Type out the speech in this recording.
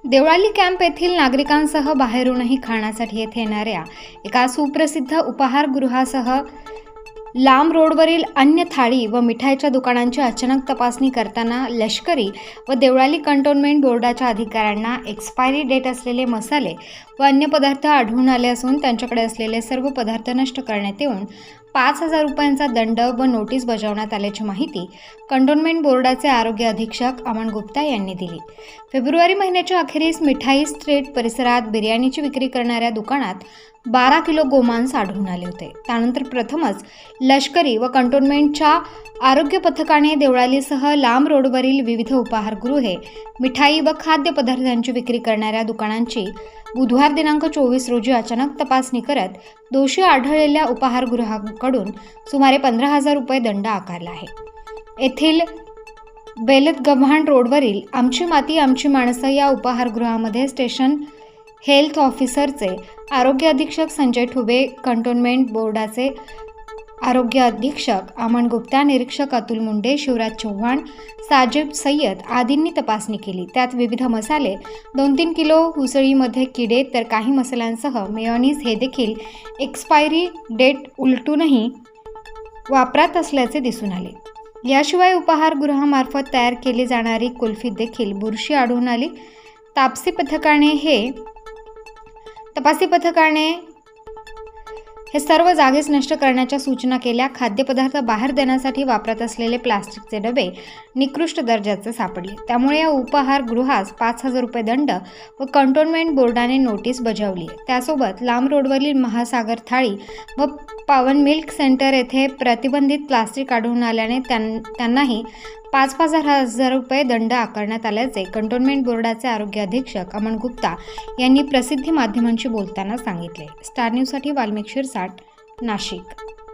Deolali camp येथील नागरिकांसह बाहेरूनही खाण्यासाठी येथे येणाऱ्या एका सुप्रसिद्ध उपाहारगृहासह लांब रोडवरील अन्य थाळी व मिठाईच्या दुकानांची अचानक तपासणी करताना लष्करी व देवळाली कंटोन्मेंट बोर्डाच्या अधिकाऱ्यांना एक्सपायरी डेट असलेले मसाले व अन्य पदार्थ आढळून आले असून त्यांच्याकडे असलेले सर्व पदार्थ नष्ट करण्यात येऊन 5,000 रुपयांचा दंड व नोटीस बजावण्यात आल्याची माहिती कंटोन्मेंट बोर्डाचे आरोग्य अधीक्षक अमन गुप्ता यांनी दिली। फेब्रुवारी महिन्याच्या अखेरीस मिठाई स्ट्रीट परिसरात बिर्याणीची विक्री करणाऱ्या दुकानात 12 किलो गोमांस आढळून आले होते। त्यानंतर प्रथमच लष्करी व कंटोन्मेंटच्या आरोग्य पथकाने देवळालीसह लांब रोडवरील विविध उपाहारगृहे, मिठाई व खाद्यपदार्थांची विक्री करणाऱ्या दुकानांची बुधवार दिनांक 24 रोजी अचानक तपासणी करत दोषी आढळलेल्या उपाहारगृहाकडून सुमारे 15,000 रुपये दंड आकारला आहे। येथील बेलत गव्हाण रोडवरील आमची माती आमची माणसं या उपाहारगृहामध्ये स्टेशन हेल्थ ऑफिसरचे आरोग्य अधीक्षक संजय ठुबे, कंटोन्मेंट बोर्डाचे आरोग्य अधीक्षक अमन गुप्ता, निरीक्षक अतुल मुंडे, शिवराज चव्हाण, साजिब सय्यद आदींनी तपासणी केली। त्यात विविध मसाले, 2-3 किलो उसळीमध्ये किडे तर काही मसाल्यांसह मेयोनीज हे देखील एक्सपायरी डेट उलटूनही वापरात असल्याचे दिसून आले। याशिवाय उपाहारगृहामार्फत तयार केली जाणारी कुल्फी देखील बुरशी आढळून आली। तपासी पथकाने हे सर्व जागेच नष्ट करण्याच्या सूचना केल्या। खाद्यपदार्थ बाहेर देण्यासाठी वापरत असलेले प्लास्टिकचे डबे निकृष्ट दर्जाचे सापडले। त्यामुळे या उपाहारगृहास 5,000 रुपये दंड व कंटोन्मेंट बोर्डाने नोटीस बजावली। त्यासोबत लांब रोडवरील महासागर थाळी व पावन मिल्क सेंटर येथे प्रतिबंधित प्लास्टिक आढळून आल्याने त्यांनाही 5,000 रुपये दंड आकारण्यात आल्याचे कंटोन्मेंट बोर्डाचे आरोग्य अधीक्षक अमन गुप्ता यांनी प्रसिद्धी माध्यमांशी बोलताना सांगितले। स्टार न्यूजसाठी वाल्मिक शिरसाट, नाशिक।